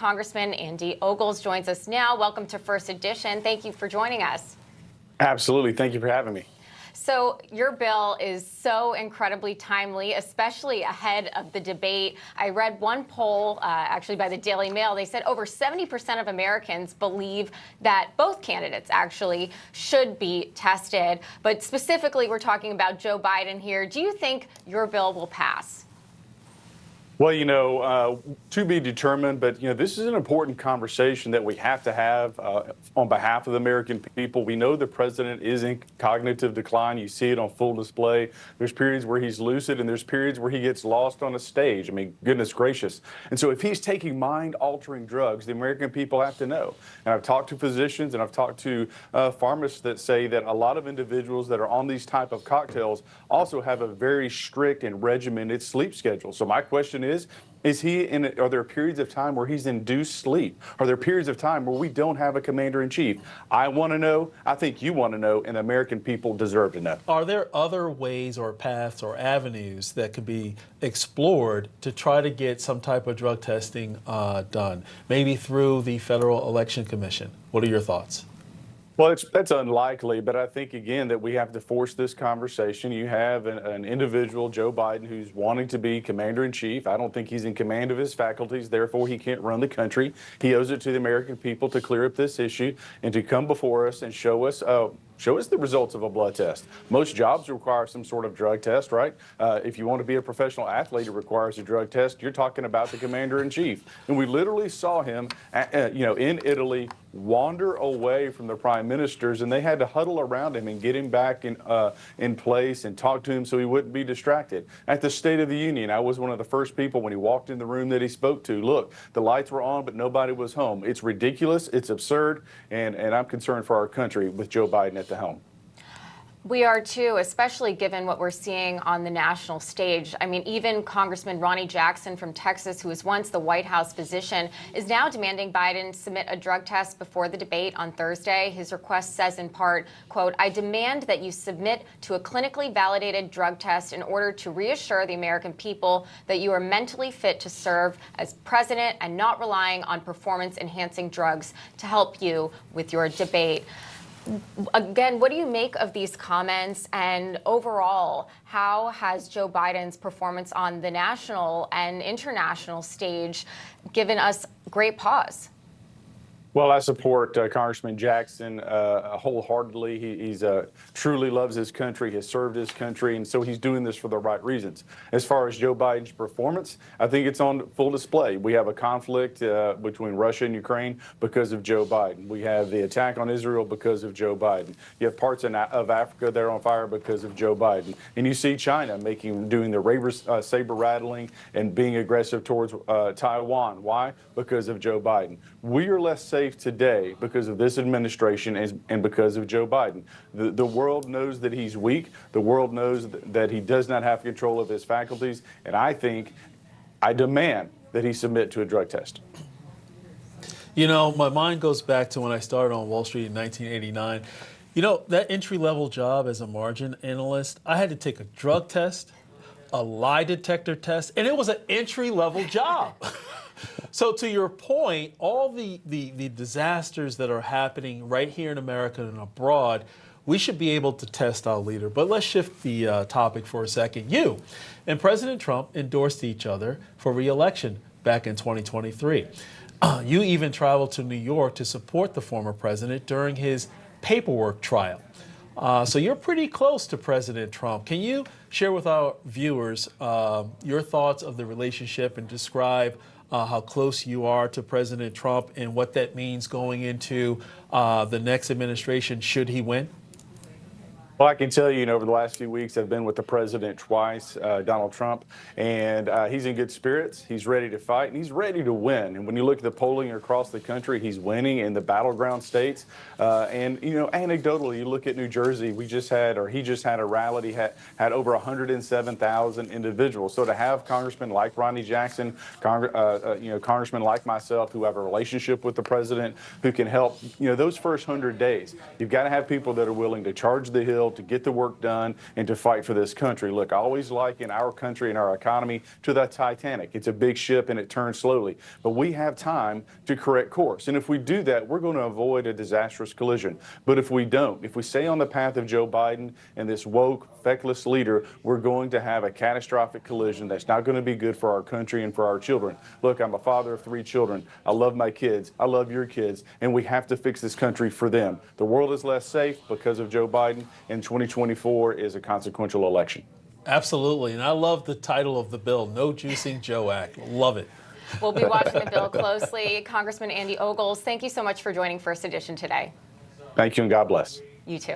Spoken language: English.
Congressman Andy Ogles joins us now. Welcome to First Edition. Thank you for joining us. Absolutely. Thank you for having me. So your bill is so incredibly timely, especially ahead of the debate. I read one poll, actually by the Daily Mail. They said over 70% of Americans believe that both candidates actually should be tested. But specifically, we're talking about Joe Biden here. Do you think your bill will pass? Well, to be determined, but, this is an important conversation that we have to have on behalf of the American people. We know the president is in cognitive decline. You see it on full display. There's periods where he's lucid and there's periods where he gets lost on a stage. I mean, goodness gracious. And so if he's taking mind-altering drugs, the American people have to know. And I've talked to physicians and I've talked to pharmacists that say that a lot of individuals that are on these type of cocktails also have a very strict and regimented sleep schedule. So my question is are there periods of time where he's induced sleep? Are there periods of time where we don't have a commander-in-chief? I want to know. I think you want to know, and the American people deserve to know. Are there other ways or paths or avenues that could be explored to try to get some type of drug testing done? Maybe through the Federal Election Commission. What are your thoughts? Well, that's unlikely, but I think, again, that we have to force this conversation. You have an individual, Joe Biden, who's wanting to be commander-in-chief. I don't think he's in command of his faculties. Therefore, he can't run the country. He owes it to the American people to clear up this issue and to come before us and show us the results of a blood test. Most jobs require some sort of drug test, right? If you want to be a professional athlete, it requires a drug test. You're talking about the commander-in-chief. And we literally saw him, in Italy, wander away from the prime ministers, and they had to huddle around him and get him back in place and talk to him so he wouldn't be distracted. At the State of the Union, I was one of the first people when he walked in the room that he spoke to. Look, the lights were on, but nobody was home. It's ridiculous. It's absurd. And I'm concerned for our country with Joe Biden at the helm. We are too, especially given what we're seeing on the national stage. I mean, even Congressman Ronnie Jackson from Texas, who was once the White House physician, is now demanding Biden submit a drug test before the debate on Thursday. His request says in part, quote, "I demand that you submit to a clinically validated drug test in order to reassure the American people that you are mentally fit to serve as president and not relying on performance-enhancing drugs to help you with your debate." Again, what do you make of these comments? And overall, how has Joe Biden's performance on the national and international stage given us great pause? Well, I support Congressman Jackson wholeheartedly. He's truly loves his country, has served his country, and so he's doing this for the right reasons. As far as Joe Biden's performance, I think it's on full display. We have a conflict between Russia and Ukraine because of Joe Biden. We have the attack on Israel because of Joe Biden. You have parts of Africa that are on fire because of Joe Biden. And you see China doing the saber rattling and being aggressive towards Taiwan. Why? Because of Joe Biden. We are less safe today because of this administration and because of Joe Biden. The world knows that he's weak. The world knows that he does not have control of his faculties. And I demand that he submit to a drug test. My mind goes back to when I started on Wall Street in 1989. That entry-level job as a margin analyst, I had to take a drug test, a lie detector test, and it was an entry-level job. So to your point, all the disasters that are happening right here in America and abroad, we should be able to test our leader. But let's shift the topic for a second. You and President Trump endorsed each other for re-election back in 2023. You even traveled to New York to support the former president during his paperwork trial. So you're pretty close to President Trump. Can you share with our viewers your thoughts of the relationship and describe how close you are to President Trump and what that means going into the next administration should he win? Well, I can tell you, over the last few weeks, I've been with the president twice, Donald Trump, and he's in good spirits. He's ready to fight, and he's ready to win. And when you look at the polling across the country, he's winning in the battleground states. Anecdotally, you look at New Jersey, he just had a rally. He had over 107,000 individuals. So to have congressmen like Ronnie Jackson, congressmen like myself who have a relationship with the president, who can help, those first 100 days, you've got to have people that are willing to charge the hill, bill to get the work done and to fight for this country. Look, I always liken our country and our economy to the Titanic. It's a big ship and it turns slowly, but we have time to correct course. And if we do that, we're going to avoid a disastrous collision. But if we don't, if we stay on the path of Joe Biden and this woke, feckless leader, we're going to have a catastrophic collision that's not going to be good for our country and for our children. Look, I'm a father of 3 children. I love my kids. I love your kids. And we have to fix this country for them. The world is less safe because of Joe Biden, and 2024 is a consequential election. Absolutely. And I love the title of the bill, No Juicing Joe Act. Love it. We'll be watching the bill closely. Congressman Andy Ogles, thank you so much for joining First Edition today. Thank you, and God bless. You too.